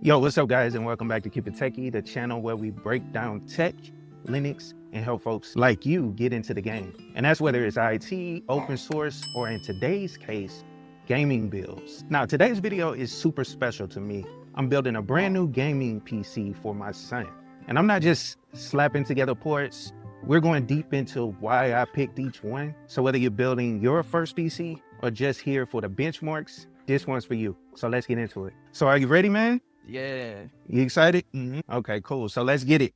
Yo, what's up guys, and welcome back to KeepItTechie, the channel where we break down tech, Linux, and help folks like you get into the game. And that's whether it's IT, open source, or in today's case, gaming builds. Now, today's video is super special to me. I'm building a brand new gaming PC for my son. And I'm not just slapping together ports. We're going deep into why I picked each one. So whether you're building your first PC or just here for the benchmarks, this one's for you. So let's get into it. So are you ready, man? Yeah. You excited? Okay, cool. So let's get it.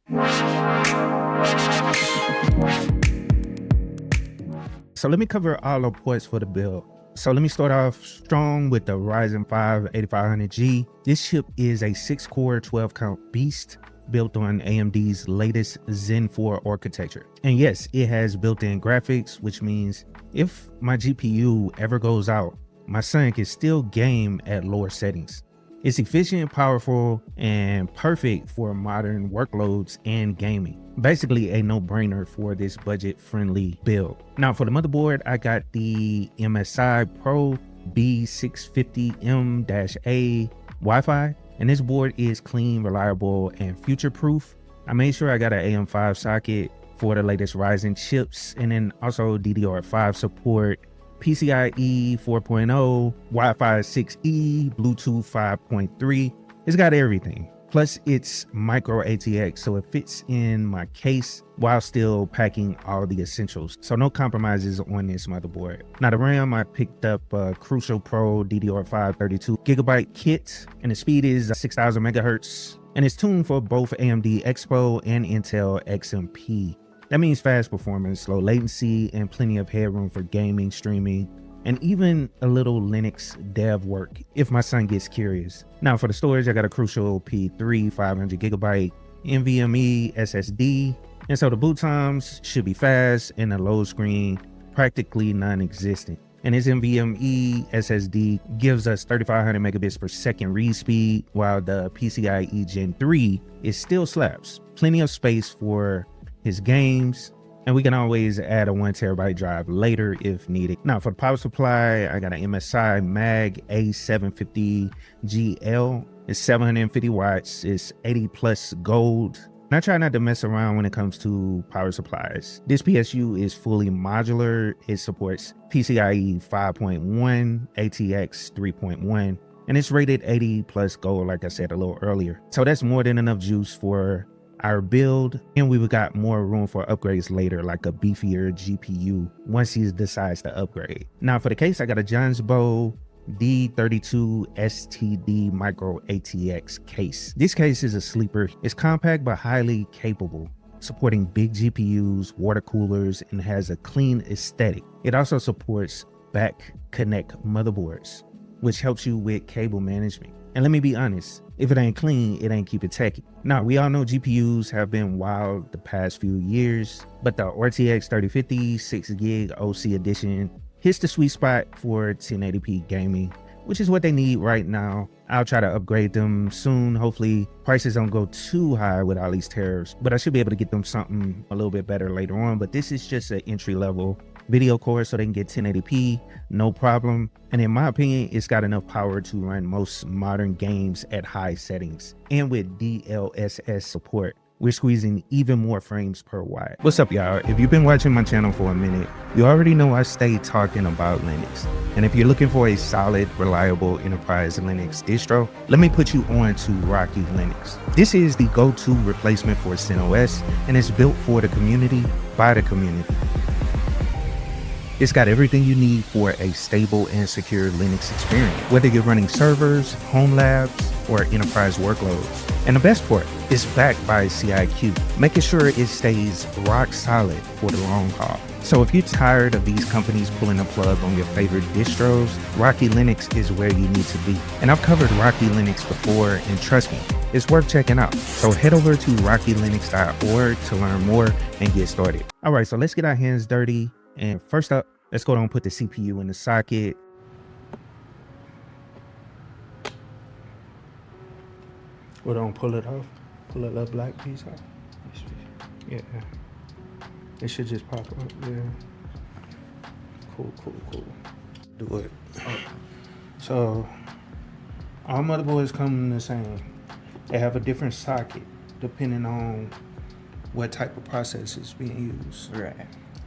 So let me cover all the points for the build. So let me start off strong with the Ryzen 5 8500G. This chip is a 6-core, 12-count beast built on AMD's latest Zen 4 architecture. And yes, it has built-in graphics, which means if my GPU ever goes out, my son can still game at lower settings. It's efficient, powerful, and perfect for modern workloads and gaming. Basically a no-brainer for this budget-friendly build. Now for the motherboard, I got the MSI Pro B650M-A Wi-Fi, and this board is clean, reliable, and future-proof. I made sure I got an AM5 socket for the latest Ryzen chips, and then also DDR5 support, PCIe 4.0, Wi-Fi 6E, Bluetooth 5.3. It's got everything. Plus it's micro-ATX, so it fits in my case while still packing all the essentials. So no compromises on this motherboard. Now the RAM, I picked up a Crucial Pro DDR5 32GB kit, and the speed is 6000 megahertz, and it's tuned for both AMD Expo and Intel XMP. That means fast performance, low latency, and plenty of headroom for gaming, streaming, and even a little Linux dev work if my son gets curious. Now for the storage, I got a Crucial P3 500GB NVMe SSD, and so the boot times should be fast and the load screen practically non-existent. And this NVMe SSD gives us 3500 megabits per second read speed, while the PCIe Gen 3 is still slaps. Plenty of space for his games, and we can always add a 1TB drive later if needed. Now for the power supply, I got an MSI Mag A750GL. It's 750 watts, it's 80 plus gold. And I try not to mess around when it comes to power supplies. This PSU is fully modular. It supports PCIe 5.1, ATX 3.1, and it's rated 80 plus gold, like I said a little earlier. So that's more than enough juice for our build, and we've got more room for upgrades later, like a beefier GPU once he decides to upgrade. Now for the case, I got a Johnsbow D32 STD micro-ATX case. This case is a sleeper. It's compact but highly capable, supporting big GPUs, water coolers, and has a clean aesthetic. It also supports back connect motherboards, which helps you with cable management. And let me be honest, if it ain't clean, it ain't KeepItTechie. Now, we all know GPUs have been wild the past few years, but the RTX 3050 6GB OC edition hits the sweet spot for 1080p gaming, which is what they need right now. I'll try to upgrade them soon. Hopefully prices don't go too high with all these tariffs, but I should be able to get them something a little bit better later on. But this is just an entry level video core, so they can get 1080p, no problem. And in my opinion, it's got enough power to run most modern games at high settings. And with DLSS support, we're squeezing even more frames per watt. What's up, y'all? If you've been watching my channel for a minute, you already know I stay talking about Linux. And if you're looking for a solid, reliable enterprise Linux distro, let me put you on to Rocky Linux. This is the go-to replacement for CentOS, and it's built for the community, by the community. It's got everything you need for a stable and secure Linux experience, whether you're running servers, home labs, or enterprise workloads. And the best part, it's backed by CIQ, making sure it stays rock solid for the long haul. So if you're tired of these companies pulling the plug on your favorite distros, Rocky Linux is where you need to be. And I've covered Rocky Linux before, and trust me, it's worth checking out. So head over to rockylinux.org to learn more and get started. All right, so let's get our hands dirty. And first up, let's go down and put the CPU in the socket. We're gonna pull it off. Pull that little black piece off. Yeah. It should just pop up. Yeah. Cool. Do it. So all motherboards come the same. They have a different socket depending on what type of processor is being used. Right.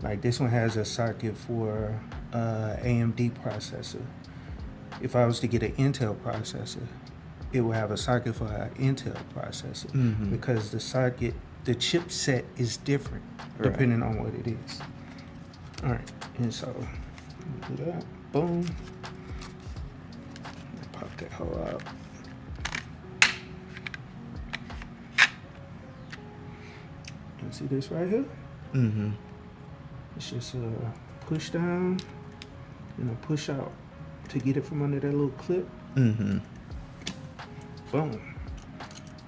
Like this one has a socket for AMD processor. If I was to get an Intel processor, it will have a socket for an Intel processor because the chipset is different depending on what it is. All right, and so do that. Boom. Pop that hole out. You see this right here? It's just a push down and a push out to get it from under that little clip. Boom.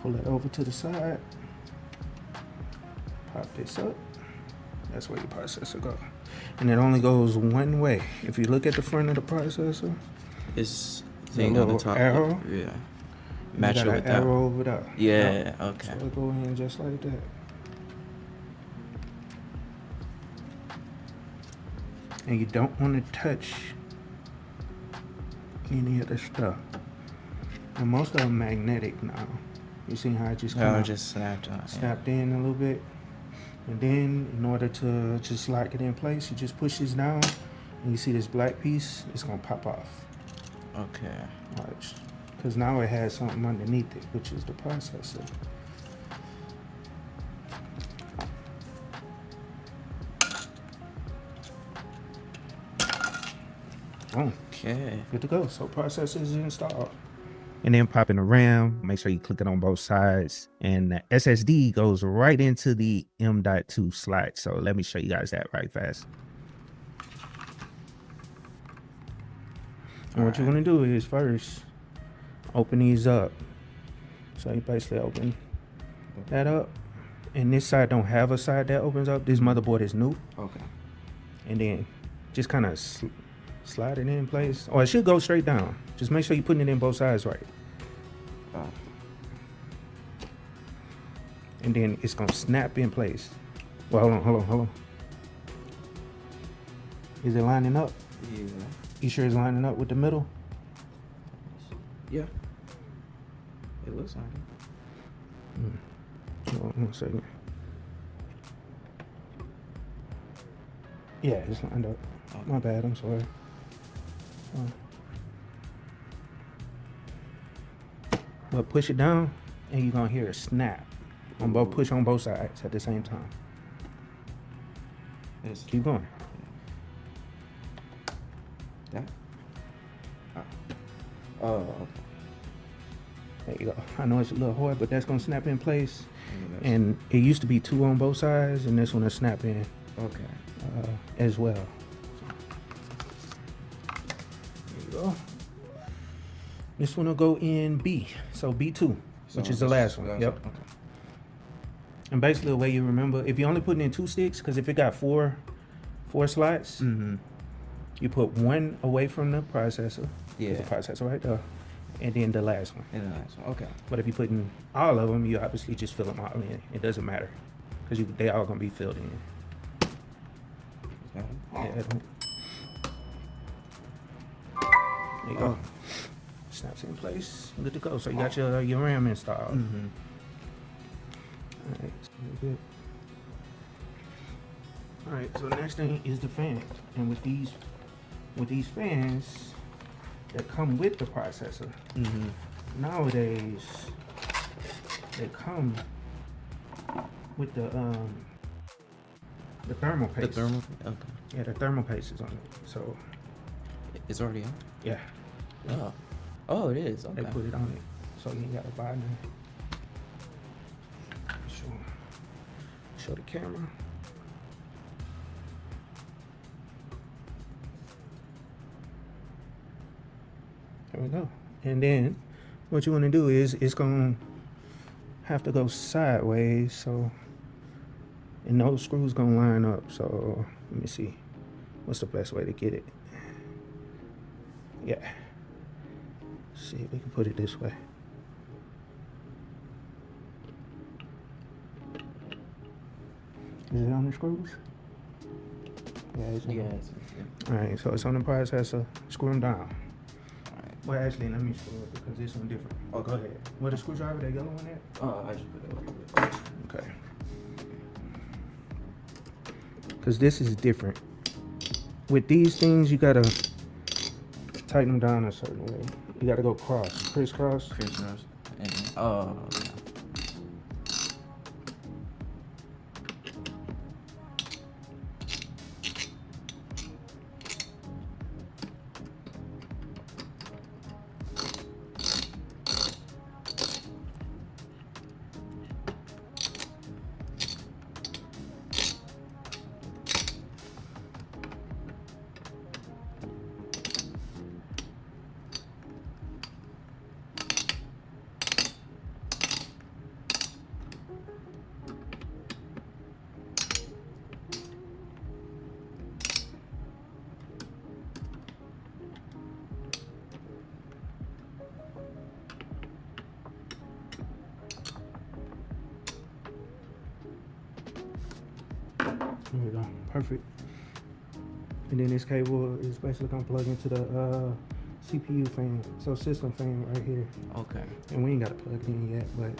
Pull it over to the side. Pop this up. That's where your processor goes. And it only goes one way. If you look at the front of the processor, it's thing on the top. Arrow. Yeah. Match it with that. Arrow over there. Yeah. Okay. So it'll go in just like that. And you don't want to touch any of the stuff. And most of them magnetic now. You see how it just kind of just snapped in a little bit. And then in order to just lock it in place, you just push this down and you see this black piece, it's gonna pop off. Okay. Watch. Because now it has something underneath it, which is the processor. Boom. Okay. Good to go. So processor is installed. And then pop in the RAM, make sure you click it on both sides. And the SSD goes right into the M.2 slot. So let me show you guys that right fast. And what you're gonna do is first, open these up. So you basically open that up. And this side don't have a side that opens up. This motherboard is new. Okay. And then just kind of slide it in place. Or it should go straight down. Just make sure you're putting it in both sides right. And then it's gonna snap in place. Well, hold on. Is it lining up? Yeah. You sure it's lining up with the middle? Yeah. It looks like it. Hold on 1 second. Yeah, it's lined up. Okay. My bad, I'm sorry. But push it down and you're gonna hear a snap. Push on both sides at the same time. Keep going. That? Oh. There you go. I know it's a little hard, but that's gonna snap in place. And it used to be 2 on both sides, and this one will snap in. Okay. As well. There you go. This one will go in B, so B2, which is the last one. Yep. Okay. And basically, the way you remember, if you're only putting in 2 sticks, because if it got four slots, you put one away from the processor. Yeah. The processor right there, and then the last one. And the last one. Okay. But if you put in all of them, you obviously just fill them all in. It doesn't matter, because they all gonna be filled in. Yeah. There you go. Snaps in place. Good to go. So you got your RAM installed. All right. So good. All right. So the next thing is the fan, and with these fans that come with the processor, nowadays they come with the thermal paste. The thermal. Okay. Yeah, the thermal paste is on it. So it's already on. Yeah. Oh. Oh, it is. Okay. They put it on it, so you ain't gotta buy none. Show the camera. There we go. And then what you want to do is it's gonna have to go sideways, so and those screws gonna line up. So let me see, what's the best way to get it? Yeah. Let's see if we can put it this way. Is it on the screws? Yeah, it's on. Yeah. All right, so it's on the processor. Screw them down. All right. Well, actually, let me screw it because this one different. Oh, go ahead. What a screwdriver, that yellow one at? I just put it over here. Okay. Because this is different. With these things, you gotta tighten them down a certain way. You gotta go crisscross. Crisscross. And There we go. Perfect. And then this cable is basically gonna plug into the CPU fan, so system fan right here. okay. And we ain't gotta plug it in yet, but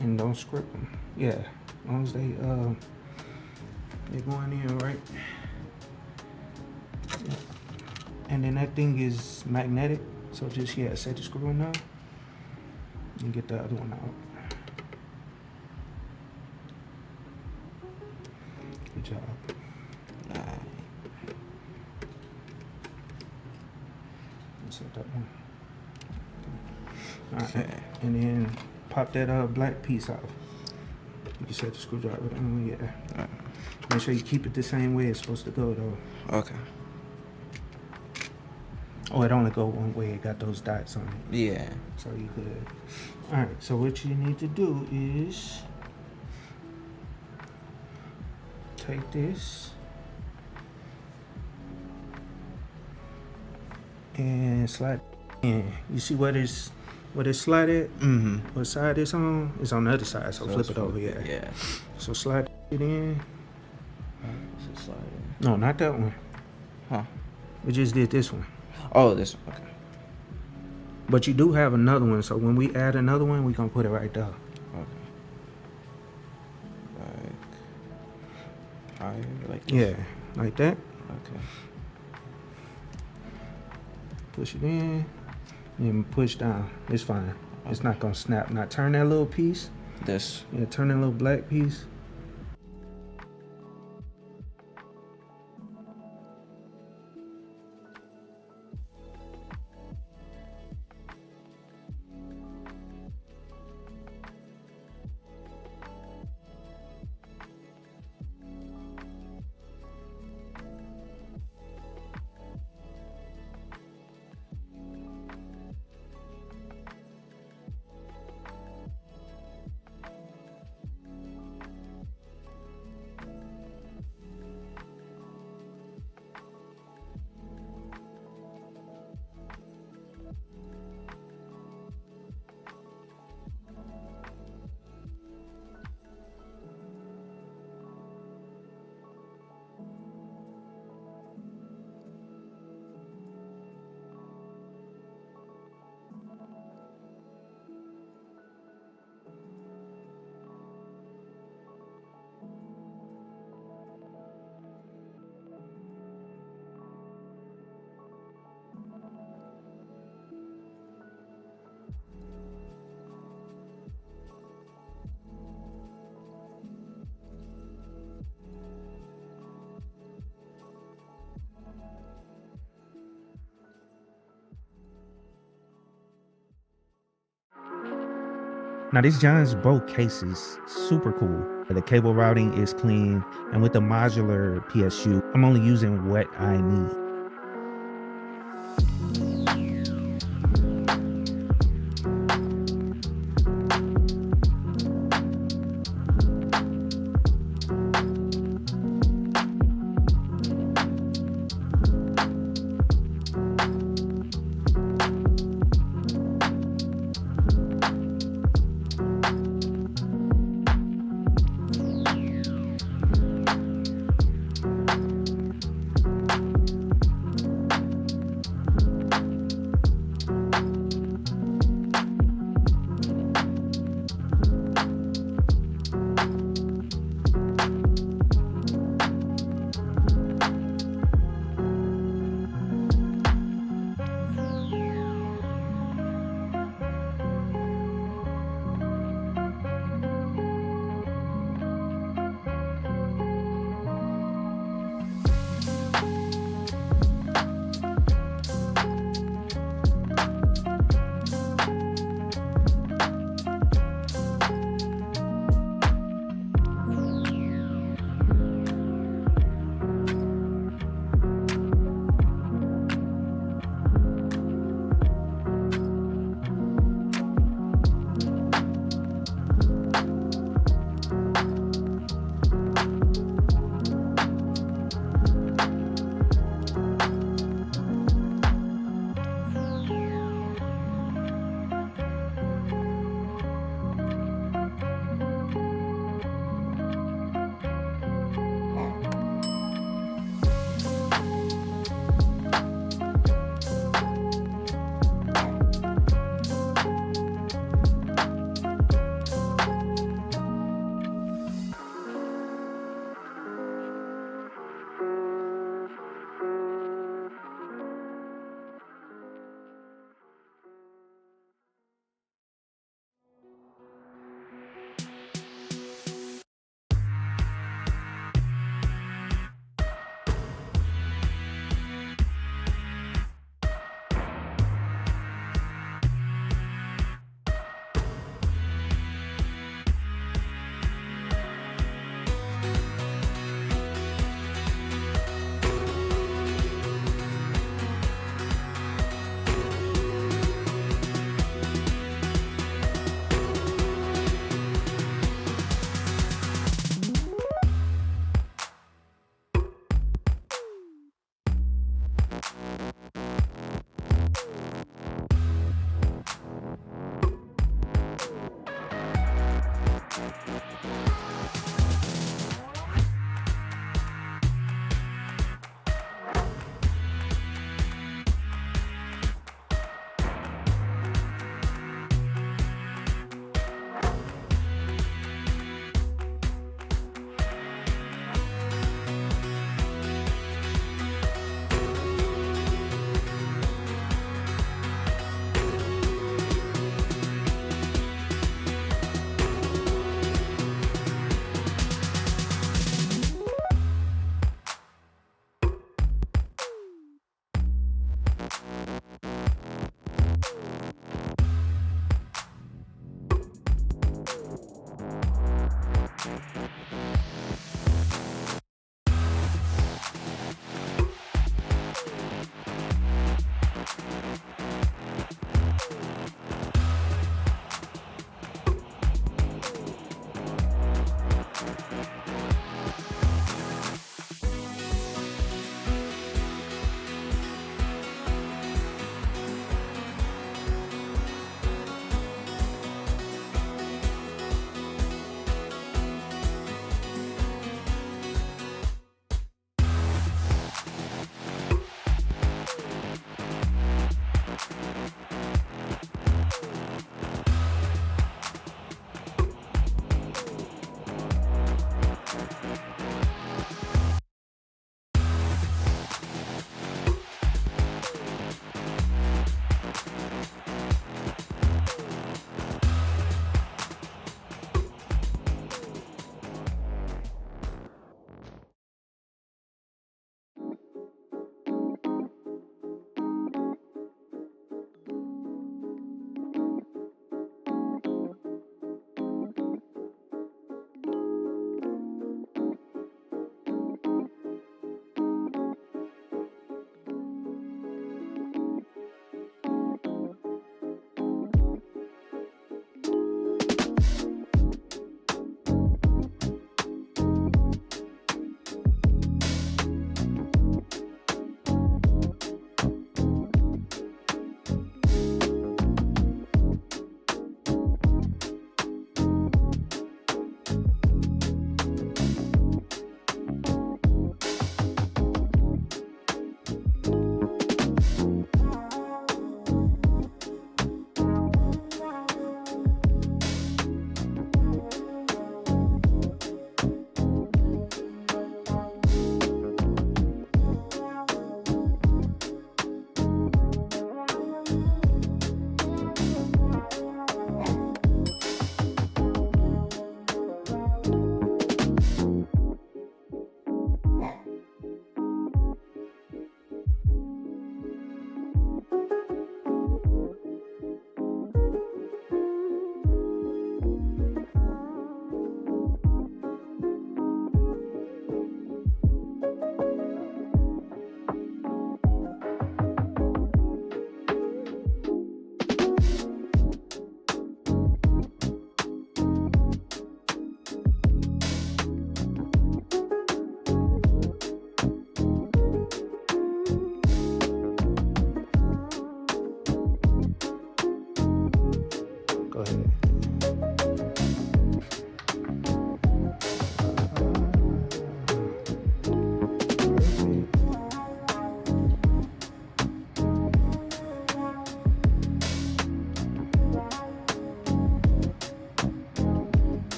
and don't script them. Yeah, as long as they're going in right. Yeah. And then that thing is magnetic, so just set the screw in now and get the other one out. Good job. Set that one. All right, and then pop that black piece off. You can set the screwdriver down. Yeah. Right. Make sure you keep it the same way it's supposed to go though. Okay. Oh, it only go one way. It got those dots on it. Yeah. So you could. All right. So what you need to do is take this and slide in. You see what it's slide at? Mm-hmm. What side it's on? It's on the other side. So flip it over. Yeah. Yeah. So slide it in. So slide in. No, not that one. Huh? We just did this one. Oh, this one. Okay. But you do have another one. So when we add another one, we gonna put it right there. Okay. Like higher, like this? Yeah, like that. Okay. Push it in and push down. It's fine. It's not gonna snap. Now turn that little piece. This. Yeah, turn that little black piece. Now this John's both cases super cool. The cable routing is clean, and with the modular PSU, I'm only using what I need.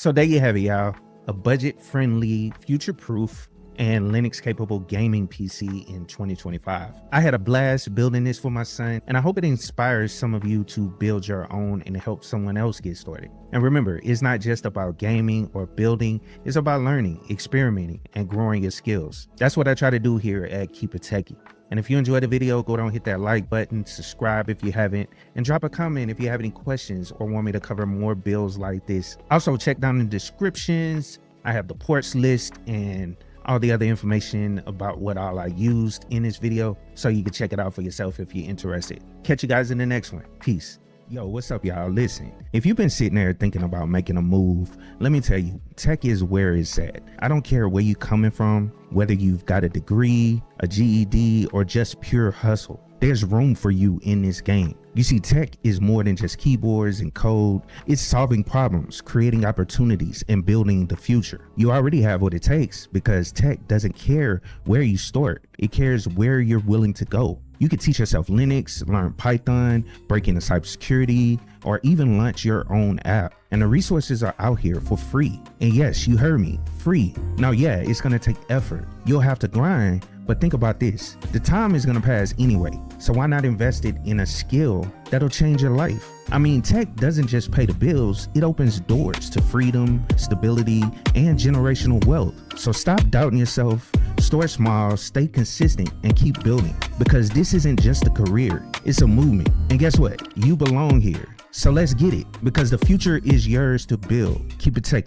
So there you have it, y'all. A budget-friendly, future-proof, and Linux-capable gaming PC in 2025. I had a blast building this for my son, and I hope it inspires some of you to build your own and help someone else get started. And remember, it's not just about gaming or building, it's about learning, experimenting, and growing your skills. That's what I try to do here at KeepItTechie. And if you enjoyed the video, go down and hit that like button, subscribe if you haven't, and drop a comment if you have any questions or want me to cover more builds like this. Also, check down in the descriptions. I have the ports list and all the other information about what all I used in this video, so you can check it out for yourself if you're interested. Catch you guys in the next one. Peace. Yo, what's up, y'all? Listen, if you've been sitting there thinking about making a move, let me tell you, tech is where it's at. I don't care where you're coming from, whether you've got a degree, a GED, or just pure hustle. There's room for you in this game. You see, tech is more than just keyboards and code. It's solving problems, creating opportunities, and building the future. You already have what it takes, because tech doesn't care where you start. It cares where you're willing to go. You can teach yourself Linux, learn Python, break into cybersecurity, or even launch your own app. And the resources are out here for free. And yes, you heard me, free. Now, yeah, it's gonna take effort. You'll have to grind, but think about this. The time is gonna pass anyway, so why not invest it in a skill that'll change your life? I mean, tech doesn't just pay the bills, it opens doors to freedom, stability, and generational wealth. So stop doubting yourself, start small, stay consistent, and keep building. Because this isn't just a career, it's a movement. And guess what? You belong here. So let's get it, because the future is yours to build. Keep it tech.